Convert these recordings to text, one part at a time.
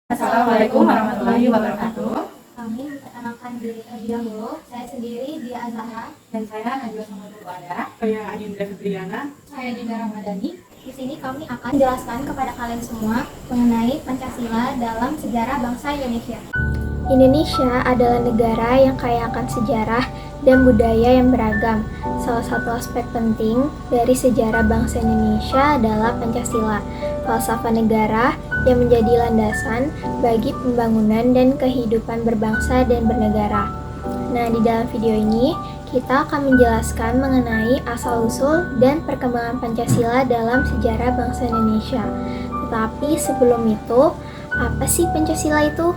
Assalamualaikum warahmatullahi wabarakatuh. Kami memperkenalkan diri terlebih dahulu. Saya sendiri Dia Azahra. Dan saya Najwa Samudra. Saya Adindra Fitriana. Saya Dinda Ramadhani. Di sini kami akan menjelaskan kepada kalian semua mengenai Pancasila dalam sejarah bangsa Indonesia. Indonesia adalah negara yang kaya akan sejarah dan budaya yang beragam. Salah satu aspek penting dari sejarah bangsa Indonesia adalah Pancasila, falsafah negara yang menjadi landasan bagi pembangunan dan kehidupan berbangsa dan bernegara. Nah, di dalam video ini kita akan menjelaskan mengenai asal-usul dan perkembangan Pancasila dalam sejarah bangsa Indonesia. Tetapi sebelum itu, apa sih Pancasila itu?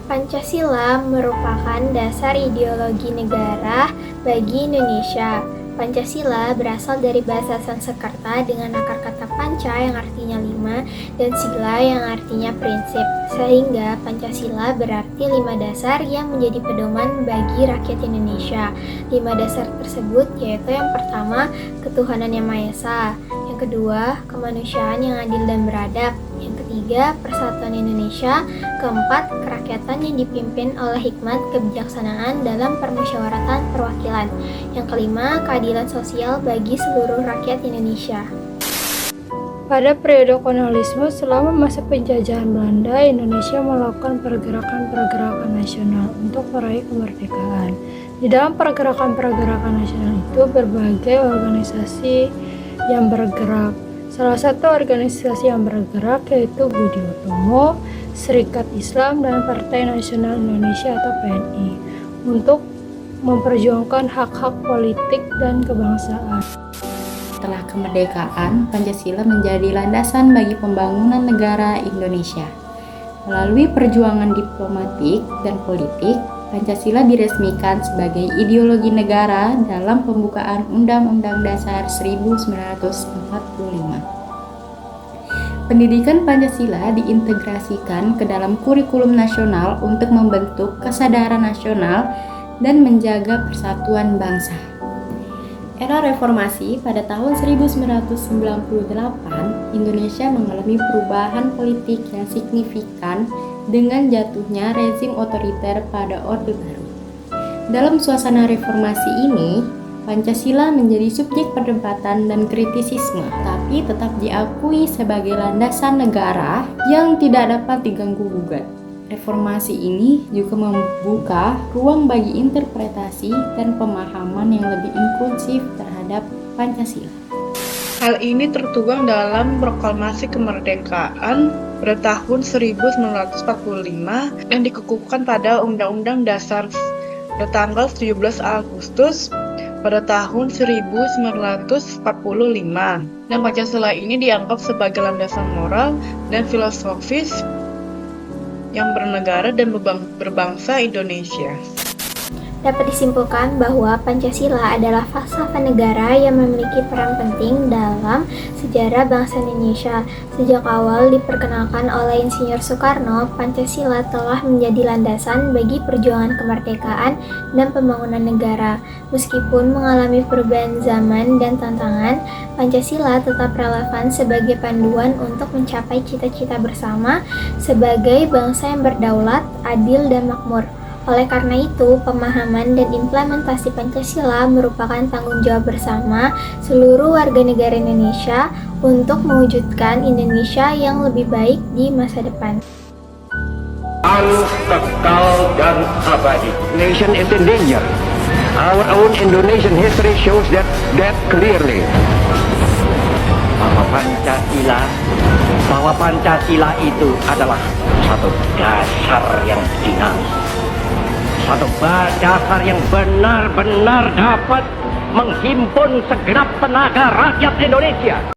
Pancasila merupakan dasar ideologi negara bagi Indonesia. Pancasila berasal dari bahasa Sanskerta dengan akar kata panca yang artinya 5 dan sila yang artinya prinsip. Sehingga Pancasila berarti 5 dasar yang menjadi pedoman bagi rakyat Indonesia. 5 dasar tersebut yaitu yang pertama, ketuhanan yang Maha Esa. Yang kedua, kemanusiaan yang adil dan beradab. Yang ketiga, persatuan Indonesia. Keempat, kerakyatan yang dipimpin oleh hikmat kebijaksanaan dalam permusyawaratan perwakilan. Yang kelima, keadilan sosial bagi seluruh rakyat Indonesia. Pada periode kolonialisme selama masa penjajahan Belanda, Indonesia melakukan pergerakan-pergerakan nasional untuk meraih kemerdekaan. Di dalam pergerakan-pergerakan nasional itu berbagai organisasi yang bergerak. Salah satu organisasi yang bergerak yaitu Budi Utomo, Serikat Islam, dan Partai Nasional Indonesia atau PNI untuk memperjuangkan hak-hak politik dan kebangsaan. Setelah kemerdekaan, Pancasila menjadi landasan bagi pembangunan negara Indonesia. Melalui perjuangan diplomatik dan politik, Pancasila diresmikan sebagai ideologi negara dalam pembukaan Undang-Undang Dasar 1945. Pendidikan Pancasila diintegrasikan ke dalam kurikulum nasional untuk membentuk kesadaran nasional dan menjaga persatuan bangsa. Era reformasi pada tahun 1998, Indonesia mengalami perubahan politik yang signifikan dengan jatuhnya rezim otoriter pada Orde Baru. Dalam suasana reformasi ini, Pancasila menjadi subjek perdebatan dan kritisisme, tapi tetap diakui sebagai landasan negara yang tidak dapat diganggu-gugat. Reformasi ini juga membuka ruang bagi interpretasi dan pemahaman yang lebih inklusif terhadap Pancasila. Hal ini tertuang dalam Proklamasi Kemerdekaan pada tahun 1945 yang dikukuhkan pada Undang-Undang Dasar pada tanggal 17 Agustus pada tahun 1945. Dan Pancasila ini dianggap sebagai landasan moral dan filosofis yang bernegara dan berbangsa Indonesia. Dapat disimpulkan bahwa Pancasila adalah falsafah negara yang memiliki peran penting dalam sejarah bangsa Indonesia. Sejak awal diperkenalkan oleh Insinyur Soekarno, Pancasila telah menjadi landasan bagi perjuangan kemerdekaan dan pembangunan negara. Meskipun mengalami perubahan zaman dan tantangan, Pancasila tetap relevan sebagai panduan untuk mencapai cita-cita bersama sebagai bangsa yang berdaulat, adil, dan makmur. Oleh karena itu, pemahaman dan implementasi Pancasila merupakan tanggung jawab bersama seluruh warga negara Indonesia untuk mewujudkan Indonesia yang lebih baik di masa depan. Kekal dan abadi. Nation is in danger. Our own Indonesian history shows that clearly. Bahwa Pancasila itu adalah satu dasar yang dinamis. Satu dasar yang benar-benar dapat menghimpun segenap tenaga rakyat Indonesia.